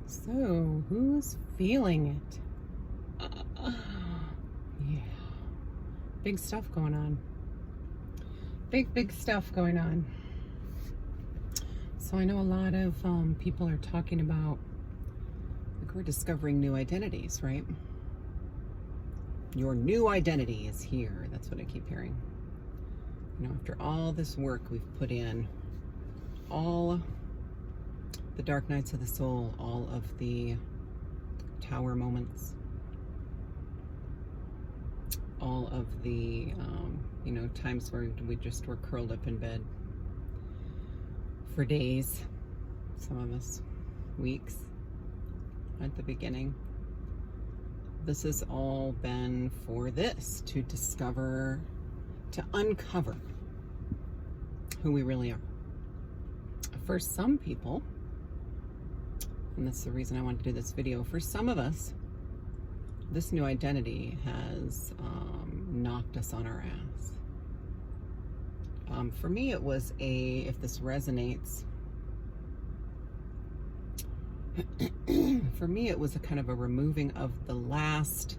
So, who's feeling it? Yeah. Big stuff going on. Big stuff going on. So I know a lot of people are talking about, like, we're discovering new identities, right? Your new identity is here. That's what I keep hearing. You know, after all this work we've put in, all the dark nights of the soul, all of the tower moments, all of the, times where we just were curled up in bed for days, some of us weeks at the beginning. This has all been for this, to discover, to uncover who we really are. For some people, and that's the reason I wanted to do this video, for some of us, this new identity has knocked us on our ass. For me, it was if this resonates, for me, it was a kind of a removing of the last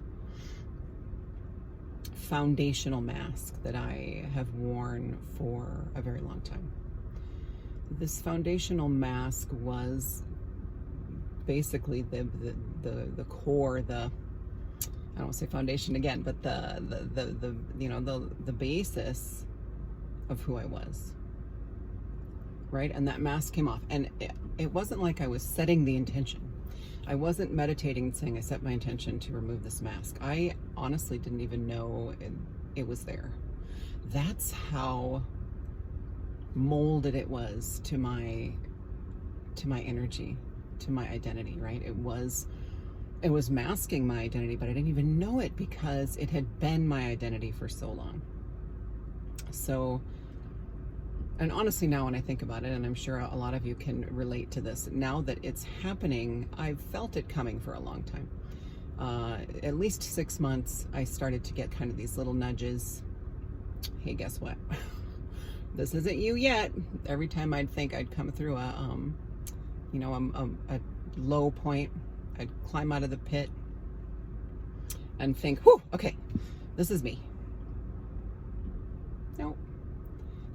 foundational mask that I have worn for a very long time. This foundational mask was basically the core, I don't want to say foundation again, but the basis of who I was, right? And that mask came off, and it wasn't like I was setting the intention. I wasn't meditating and saying I set my intention to remove this mask. I honestly didn't even know it was there. That's how molded it was to my energy, to my identity, right? It was masking my identity, but I didn't even know it because it had been my identity for so long. So, and honestly, now when I think about it, and I'm sure a lot of you can relate to this, now that it's happening, I've felt it coming for a long time. At least 6 months, I started to get kind of these little nudges. Hey, guess what? This isn't you yet. Every time I'd think I'd come through a low point, I'd climb out of the pit and think, whew, okay, this is me. No,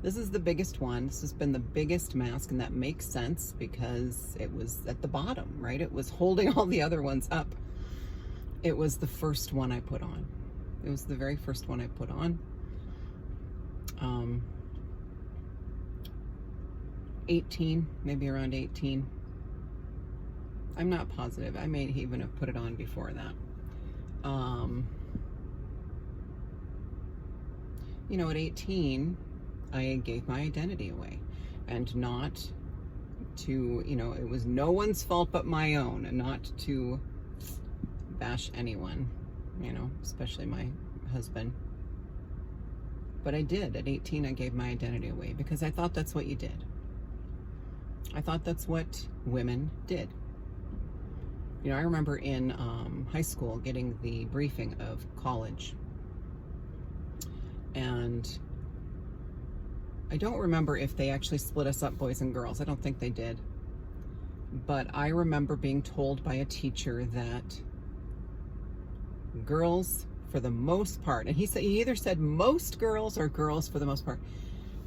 this is the biggest one. This has been the biggest mask, and that makes sense because it was at the bottom, right? It was holding all the other ones up. It was the first one I put on. It was the very first one I put on. 18, maybe around 18. I'm not positive. I may even have put it on before that. At 18, I gave my identity away, and not to, it was no one's fault but my own, and not to bash anyone, especially my husband. But I did. At 18, I gave my identity away because I thought that's what you did. I thought that's what women did. I remember in high school getting the briefing of college, and I don't remember if they actually split us up, boys and girls. I don't think they did. But I remember being told by a teacher that girls, for the most part, and he either said most girls or girls for the most part,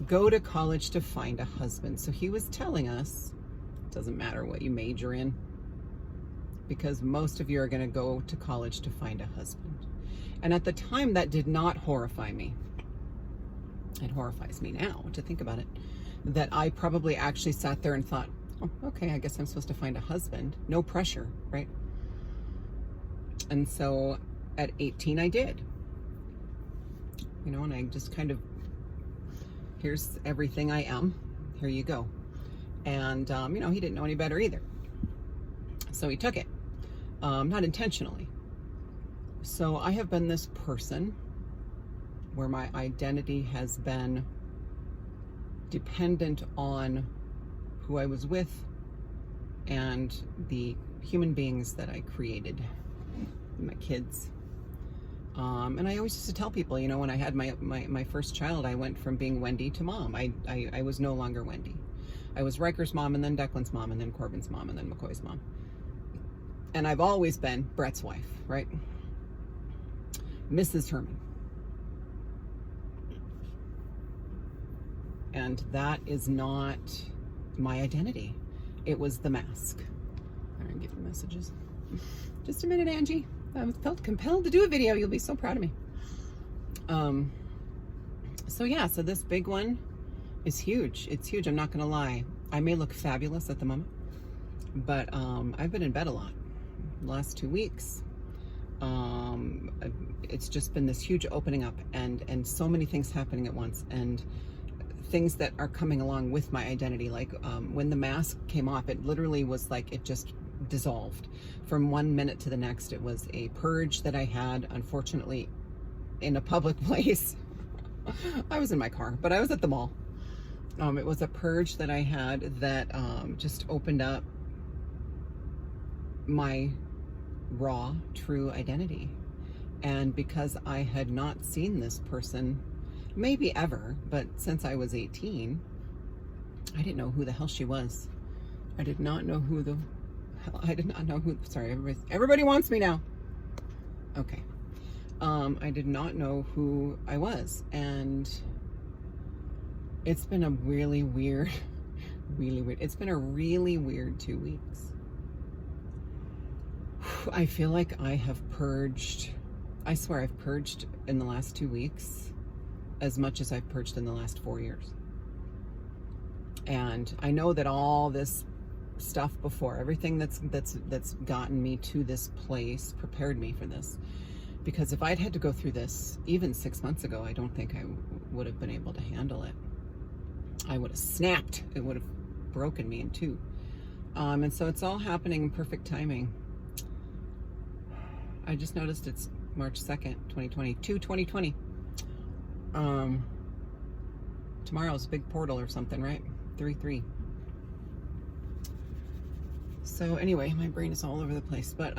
go to college to find a husband. So he was telling us, it doesn't matter what you major in, because most of you are going to go to college to find a husband. And at the time, that did not horrify me. It horrifies me now to think about it, that I probably actually sat there and thought, oh, okay, I guess I'm supposed to find a husband. No pressure, right? And so at 18, I did. And I just kind of, here's everything I am. Here you go. And, he didn't know any better either. So he took it. Not intentionally. So I have been this person where my identity has been dependent on who I was with and the human beings that I created, my kids. And I always used to tell people, when I had my first child, I went from being Wendy to mom. I was no longer Wendy. I was Riker's mom, and then Declan's mom, and then Corbin's mom, and then McCoy's mom. And I've always been Brett's wife, right? Mrs. Herman. And that is not my identity. It was the mask. I'm gonna give you messages. Just a minute, Angie. I felt compelled to do a video. You'll be so proud of me. So yeah, so this big one is huge. It's huge. I'm not gonna lie. I may look fabulous at the moment, but I've been in bed a lot the last 2 weeks. It's just been this huge opening up, and so many things happening at once, and things that are coming along with my identity. Like when the mask came off, it literally was like it just dissolved from 1 minute to the next. It was a purge that I had, unfortunately, in a public place. I was in my car, but I was at the mall. It was a purge that I had that just opened up my raw, true identity. And because I had not seen this person, maybe ever, but since I was 18, I didn't know who the hell she was. I did not know who the hell, I did not know who, sorry, everybody wants me now. Okay. I did not know who I was, and it's been a really weird, it's been a really weird 2 weeks. I feel like I have purged, I swear I've purged in the last 2 weeks as much as I've purged in the last 4 years. And I know that all this stuff before, everything that's gotten me to this place prepared me for this. Because if I'd had to go through this even 6 months ago, I don't think I would have been able to handle it. I would have snapped. It would have broken me in two. And so it's all happening in perfect timing. I just noticed it's March 2nd, 2020. Tomorrow's a big portal or something, right? 3-3. So anyway, my brain is all over the place. But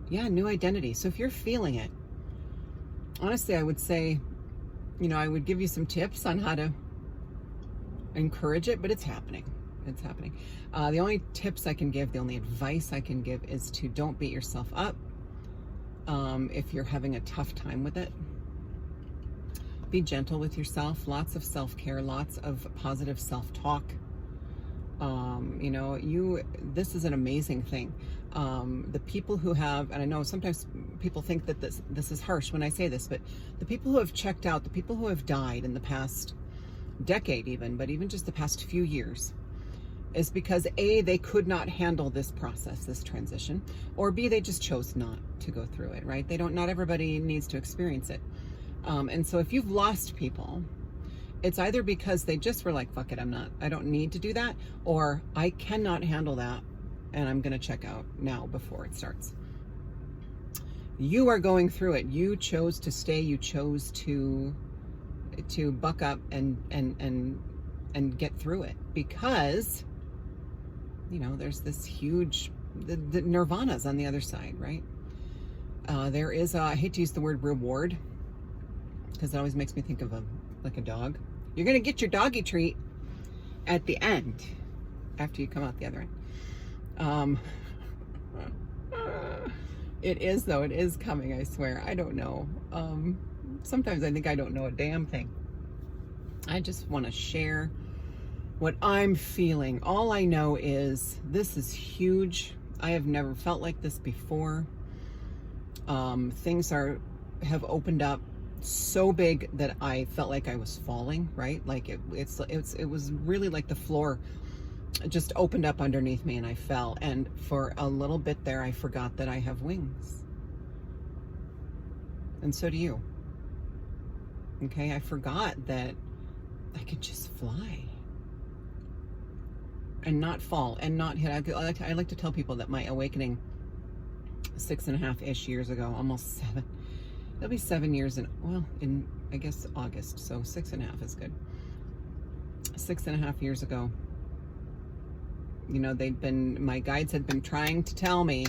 yeah, new identity. So if you're feeling it, honestly, I would say, you know, I would give you some tips on how to encourage it, but it's happening. It's happening. The only tips I can give, the only advice I can give is to don't beat yourself up if you're having a tough time with it. Be gentle with yourself. Lots of self-care, lots of positive self-talk. You know, this is an amazing thing. The people who have, and I know sometimes people think that this is harsh when I say this, but the people who have checked out, the people who have died in the past decade even, but even just the past few years, is because A, they could not handle this process, this transition, or B, they just chose not to go through it, right? Not everybody needs to experience it. And so if you've lost people, it's either because they just were like, fuck it, I don't need to do that, or I cannot handle that and I'm gonna check out now before it starts. You are going through it. You chose to stay, you chose to buck up and get through it, because, you know, there's this huge, the nirvana's on the other side, right? There is I hate to use the word reward, because it always makes me think of like a dog. You're gonna get your doggy treat at the end, after you come out the other end. It is, though. It is coming, I swear. I don't know. Sometimes I think I don't know a damn thing. I just want to share what I'm feeling. All I know is this is huge. I have never felt like this before. Things have opened up so big that I felt like I was falling, right? Like it was really like the floor just opened up underneath me and I fell. And for a little bit there, I forgot that I have wings. And so do you. Okay, I forgot that I could just fly and not fall and not hit. I like to tell people that my awakening 6.5-ish years ago, almost 7. It'll be 7 years in I guess August, so 6.5 is good. 6.5 years ago, you know, my guides had been trying to tell me,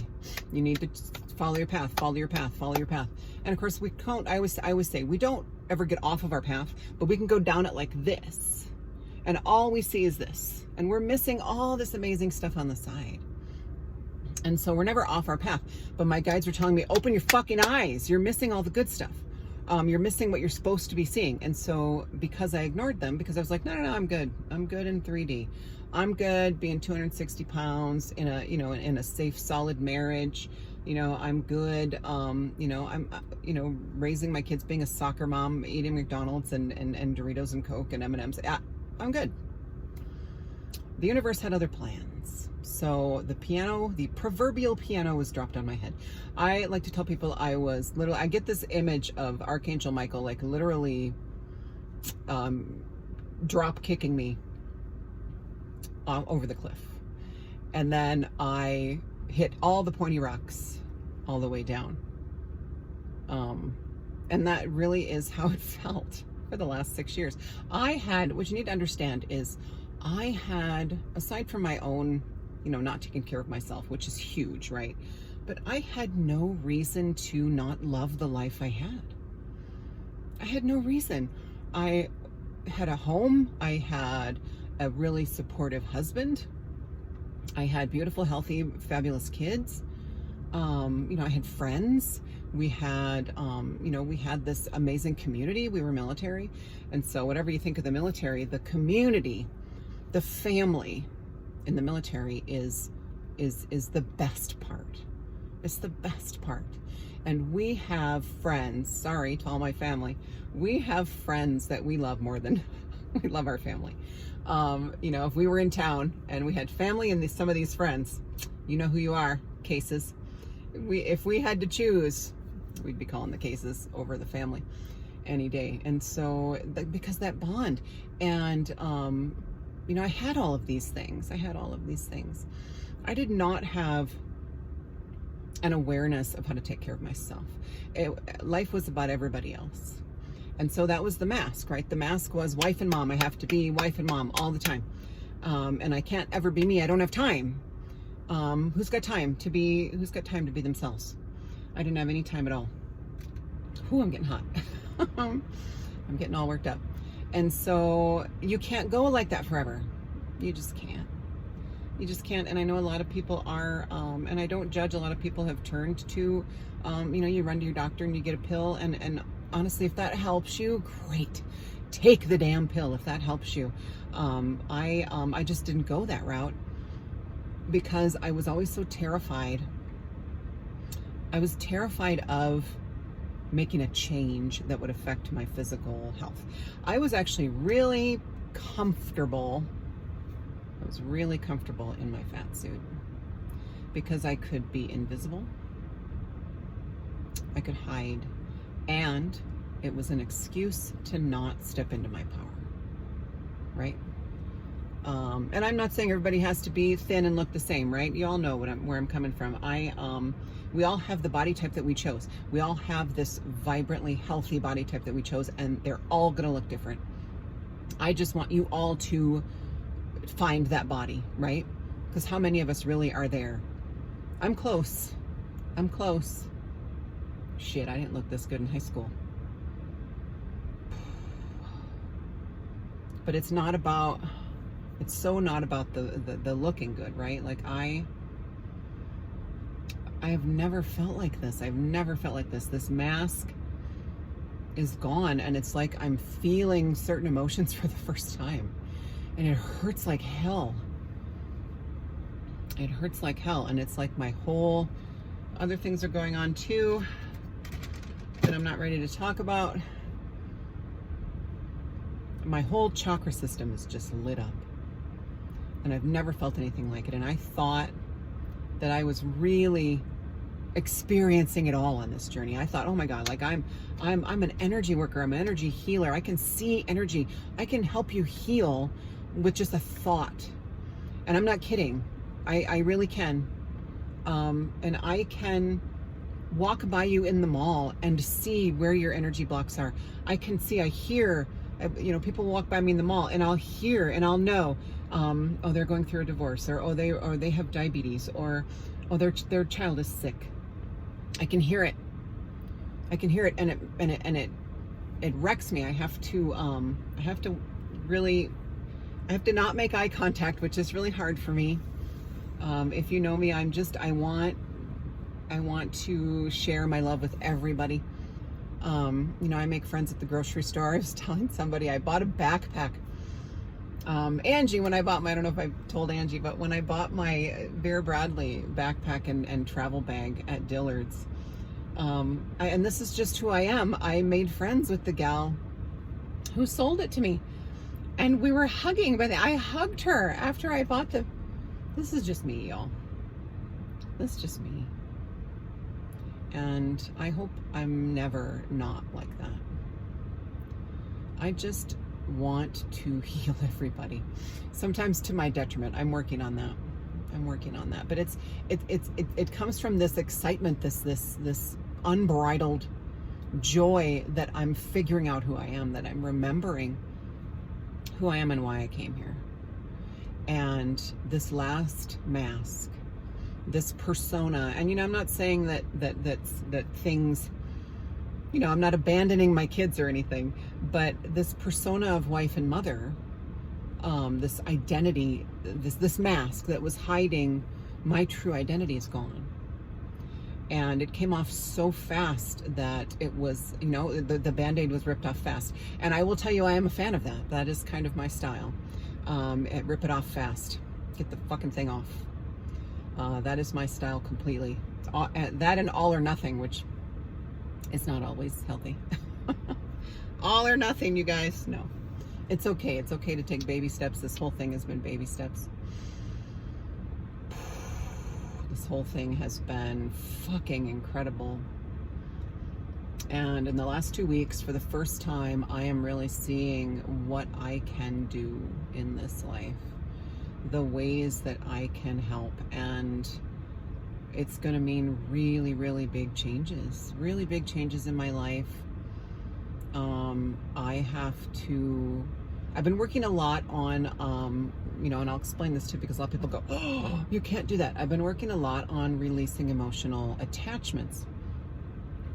you need to follow your path, follow your path, follow your path. And of course we don't, I always say, we don't ever get off of our path, but we can go down it like this. And all we see is this. And we're missing all this amazing stuff on the side. And so we're never off our path. But my guides were telling me, open your fucking eyes. You're missing all the good stuff. You're missing what you're supposed to be seeing. And so because I ignored them, because I was like, no, I'm good. I'm good in 3D. I'm good being 260 pounds in a, in a safe, solid marriage. I'm good. I'm, raising my kids, being a soccer mom, eating McDonald's and Doritos and Coke and M&Ms. Yeah, I'm good. The universe had other plans. So the proverbial piano was dropped on my head. I like to tell people I get this image of Archangel Michael, like literally drop kicking me over the cliff. And then I hit all the pointy rocks all the way down. And that really is how it felt for the last 6 years. What you need to understand is I had, aside from my own, not taking care of myself, which is huge, right? But I had no reason to not love the life I had. I had no reason. I had a home. I had a really supportive husband. I had beautiful, healthy, fabulous kids. I had friends. We had, we had this amazing community. We were military. And so whatever you think of the military, the community, the family in the military is the best part. It's the best part. And we have friends, sorry to all my family, we have friends that we love more than we love our family. If we were in town and we had family and some of these friends, you know who you are, cases. If we had to choose, we'd be calling the cases over the family any day. And so, because that bond, and, I had all of these things. I did not have an awareness of how to take care of myself. Life was about everybody else. And so that was the mask, right? The mask was wife and mom. I have to be wife and mom all the time. And I can't ever be me. I don't have time. Who's got time to be themselves? I didn't have any time at all. Ooh, I'm getting hot. I'm getting all worked up. And so you can't go like that forever. You just can't. And I know a lot of people are, and I don't judge, a lot of people have turned to, you run to your doctor and you get a pill, and honestly, if that helps you, great. Take the damn pill if that helps you. I just didn't go that route because I was always so terrified. I was terrified of making a change that would affect my physical health. I was actually really comfortable. I was really comfortable in my fat suit because I could be invisible. I could hide, and it was an excuse to not step into my power, right? And I'm not saying everybody has to be thin and look the same, right? You all know where I'm coming from. We all have the body type that we chose. We all have this vibrantly healthy body type that we chose, and they're all gonna look different. I just want you all to find that body, right? Because how many of us really are there? I'm close. Shit, I didn't look this good in high school. But it's so not about the looking good, right? Like I have never felt like this. This mask is gone, and it's like I'm feeling certain emotions for the first time. And it hurts like hell. And it's like my whole other things are going on too that I'm not ready to talk about. My whole chakra system is just lit up. And I've never felt anything like it. And I thought that I was really experiencing it all on this journey. I thought, oh my God, like I'm an energy worker. I'm an energy healer. I can see energy. I can help you heal with just a thought. And I'm not kidding. I really can. And I can walk by you in the mall and see where your energy blocks are. I hear, people walk by me in the mall, and I'll hear and I'll know, oh, they're going through a divorce, or they have diabetes, or oh, their child is sick. I can hear it, and it wrecks me. I have to not make eye contact, which is really hard for me. If you know me, I want to share my love with everybody. I make friends at the grocery store. I was telling somebody I bought a backpack. Angie, when I bought my, I don't know if I told Angie, but when I bought my Vera Bradley backpack and travel bag at Dillard's, and this is just who I am, I made friends with the gal who sold it to me. And we were hugging, but I hugged her after I bought this is just me, y'all. This is just me. And I hope I'm never not like that. I just want to heal everybody. Sometimes to my detriment. I'm working on that. But it comes from this excitement, this unbridled joy that I'm figuring out who I am, that I'm remembering who I am and why I came here. And this last mask, this persona, and I'm not saying that things, I'm not abandoning my kids or anything, but this persona of wife and mother, this identity, this mask that was hiding my true identity is gone. And it came off so fast that it was, the Band-Aid was ripped off fast. And I will tell you, I am a fan of that. That is kind of my style. Rip it off fast. Get the fucking thing off. That is my style completely. That and all or nothing, which is not always healthy. All or nothing, you guys. No. It's okay. It's okay to take baby steps. This whole thing has been baby steps. This whole thing has been fucking incredible. And in the last 2 weeks, for the first time, I am really seeing what I can do in this life. The ways that I can help. And it's going to mean really, really big changes. Really big changes in my life. I've been working a lot on, and I'll explain this too, because a lot of people go, oh, you can't do that. I've been working a lot on releasing emotional attachments.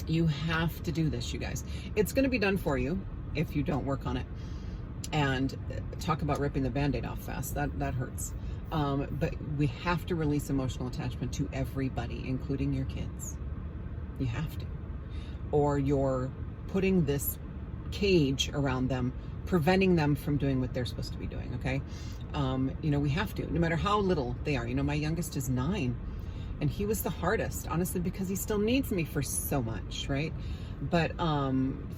You have to do this, you guys. It's going to be done for you if you don't work on it. And talk about ripping the Band-Aid off fast. That hurts. But we have to release emotional attachment to everybody, including your kids. You have to. Or you're putting this cage around them, preventing them from doing what they're supposed to be doing, okay? We have to, no matter how little they are. My youngest is 9, and he was the hardest, honestly, because he still needs me for so much, right? But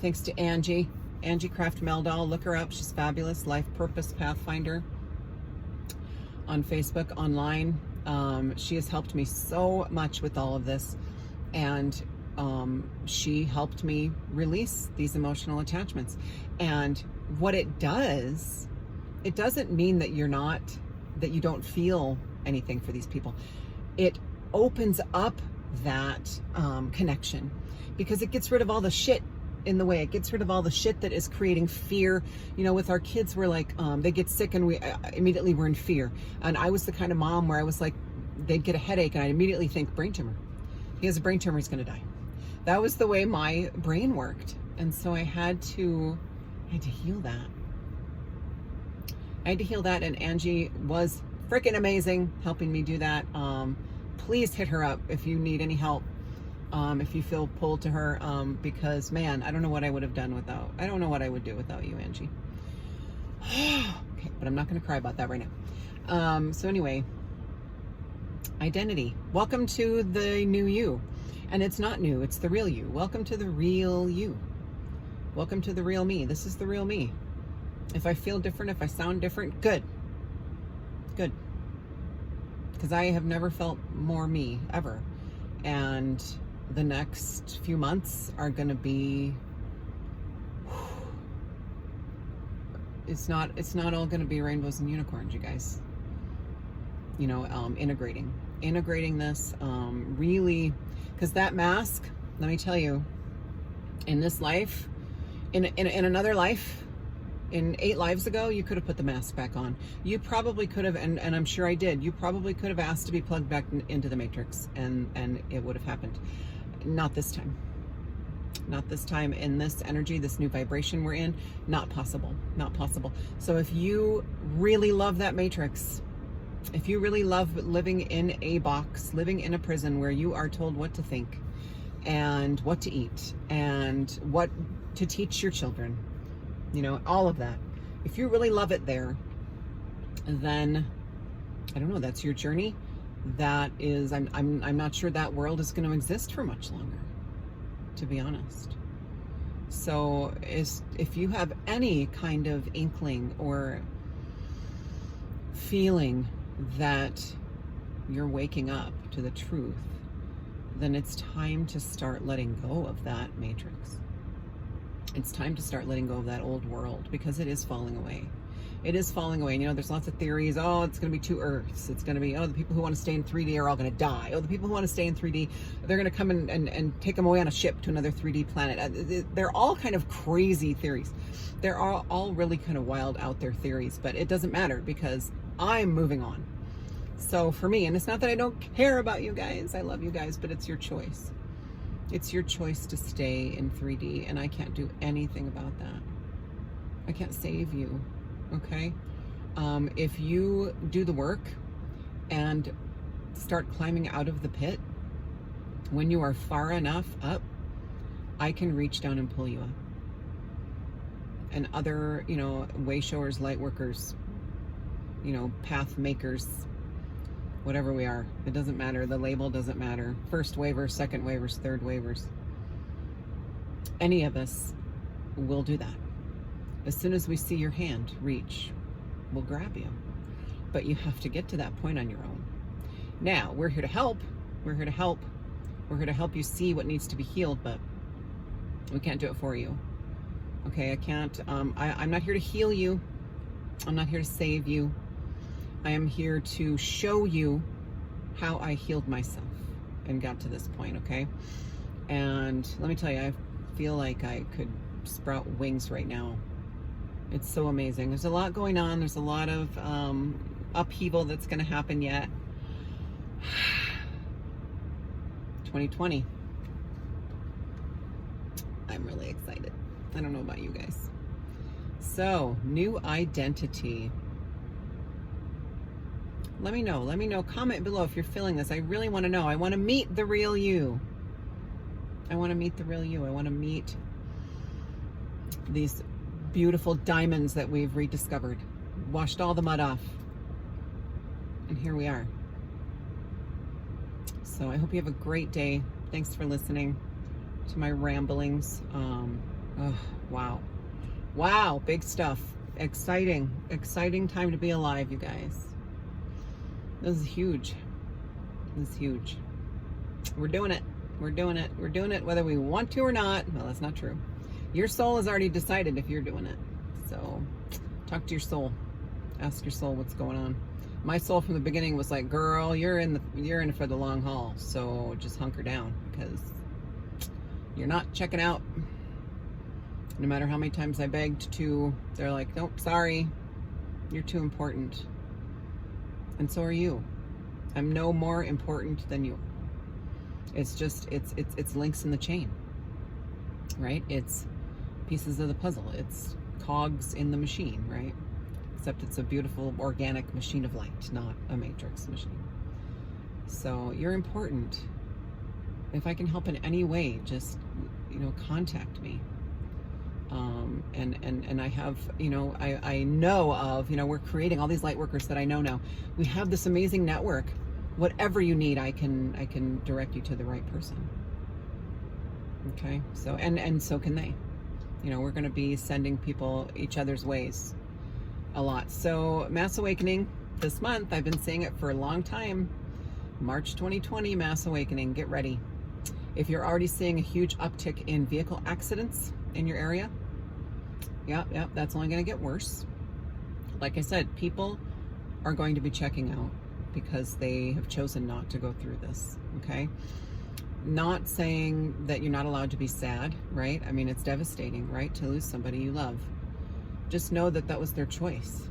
thanks to Angie Craft Meldal, look her up. She's fabulous. Life Purpose Pathfinder on Facebook, online. She has helped me so much with all of this. And she helped me release these emotional attachments. And what it does, it doesn't mean that you don't feel anything for these people. It opens up that connection, because it gets rid of all the shit in the way. It gets rid of all the shit that is creating fear. With our kids, we're like, they get sick and we immediately we're in fear. And I was the kind of mom where I was like, they'd get a headache and I'd immediately think brain tumor. He has a brain tumor, he's going to die. That was the way my brain worked. And so I had to heal that. And Angie was freaking amazing helping me do that. Please hit her up if you need any help. If you feel pulled to her, because man, I don't know what I would have done I don't know what I would do without you, Angie. Okay, but I'm not going to cry about that right now. So anyway, identity. Welcome to the new you. And it's not new, it's the real you. Welcome to the real you. Welcome to the real me. This is the real me. If I feel different, if I sound different, good. Good. Because I have never felt more me, ever. And the next few months are going to be, it's not all going to be rainbows and unicorns, you guys. Integrating this, really, because that mask, let me tell you, in this life, in another life, in 8 lives ago, you could have put the mask back on. You probably could have, and I'm sure I did, you probably could have asked to be plugged back into the matrix, and it would have happened. Not this time. Not this time, in this energy, this new vibration we're in. Not possible. Not possible. So if you really love that matrix, If you really love living in a box, living in a prison where you are told what to think and what to eat and what to teach your children, you know, all of that. If you really love it there, then I don't know, that's your journey. That is, I'm not sure that world is going to exist for much longer, to be honest. So if you have any kind of inkling or feeling that you're waking up to the truth, then it's time to start letting go of that matrix. It's time to start letting go of that old world, because it is falling away. It is falling away. And, you know, there's lots of theories. Oh, it's going to be 2 Earths. It's going to be, oh, the people who want to stay in 3D are all going to die. Oh, the people who want to stay in 3D, they're going to come and take them away on a ship to another 3D planet. They're all kind of crazy theories. They're all really kind of wild out there theories, but it doesn't matter because I'm moving on. So for me, and it's not that I don't care about you guys. I love you guys, but it's your choice. It's your choice to stay in 3D, and I can't do anything about that. I can't save you. Okay, if you do the work and start climbing out of the pit, when you are far enough up, I can reach down and pull you up. And other, you know, way showers, light workers, you know, path makers, whatever we are, it doesn't matter. The label doesn't matter. First waivers, second waivers, third waivers. Any of us will do that. As soon as we see your hand reach, we'll grab you. But you have to get to that point on your own. Now, we're here to help. We're here to help. We're here to help you see what needs to be healed, but we can't do it for you. Okay, I can't. I'm not here to heal you. I'm not here to save you. I am here to show you how I healed myself and got to this point, okay? And let me tell you, I feel like I could sprout wings right now. It's so amazing. There's a lot going on. There's a lot of upheaval that's going to happen yet. 2020. I'm really excited. I don't know about you guys. So, new identity. Let me know. Let me know. Comment below if you're feeling this. I really want to know. I want to meet the real you. I want to meet the real you. I want to meet these beautiful diamonds that we've rediscovered, washed all the mud off, and here we are. So I hope you have a great day. Thanks for listening to my ramblings. Oh, wow, big stuff. Exciting time to be alive, you guys. This is huge. We're doing it whether we want to or not. Well, that's not true. Your soul has already decided if you're doing it. So talk to your soul. Ask your soul what's going on. My soul from the beginning was like, girl, you're in it for the long haul. So just hunker down, because you're not checking out. No matter how many times I begged to, they're like, nope, sorry. You're too important. And so are you. I'm no more important than you. It's just, it's links in the chain, right? It's pieces of the puzzle. It's cogs in the machine, right? Except it's a beautiful organic machine of light, not a matrix machine. So you're important. If I can help in any way, just, you know, contact me. And I have, you know, I know of, you know, we're creating all these light workers that I know now. We have this amazing network. Whatever you need, I can direct you to the right person. Okay, so and so can they. You know, we're going to be sending people each other's ways a lot. So Mass Awakening this month, I've been saying it for a long time. March 2020, Mass Awakening, get ready. If you're already seeing a huge uptick in vehicle accidents in your area, yep, that's only going to get worse. Like I said, people are going to be checking out because they have chosen not to go through this, okay? Not saying that you're not allowed to be sad, right? I mean, it's devastating, right? To lose somebody you love. Just know that that was their choice.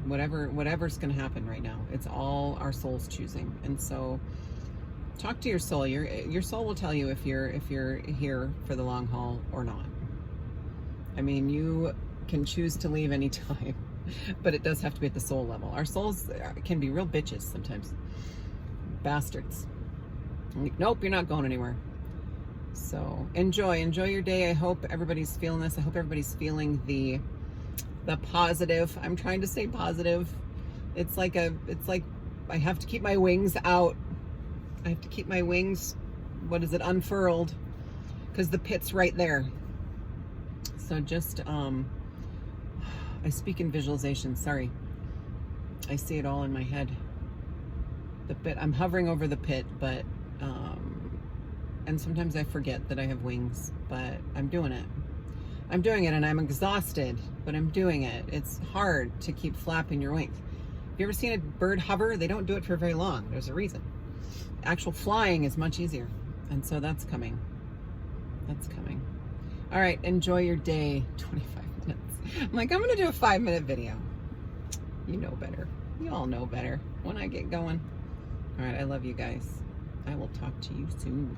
Whatever's going to happen right now, it's all our soul's choosing. And so talk to your soul. Your soul will tell you if you're here for the long haul or not. I mean, you can choose to leave anytime. but it does have to be at the soul level. Our souls can be real bitches sometimes. Bastards. I'm like, nope, you're not going anywhere. So enjoy your day. I hope everybody's feeling this. I hope everybody's feeling the positive. I'm trying to stay positive. It's like I have to keep my wings out. I have to keep my wings, unfurled, because the pit's right there. So just, I speak in visualization, sorry. I see it all in my head. The pit, I'm hovering over the pit, but, and sometimes I forget that I have wings, but I'm doing it. I'm doing it, and I'm exhausted, but I'm doing it. It's hard to keep flapping your wings. Have you ever seen a bird hover? They don't do it for very long. There's a reason. Actual flying is much easier. And so that's coming. That's coming. All right, enjoy your day. 25 minutes. I'm like, I'm going to do a 5-minute video. You know better. You all know better when I get going. All right, I love you guys. I will talk to you soon.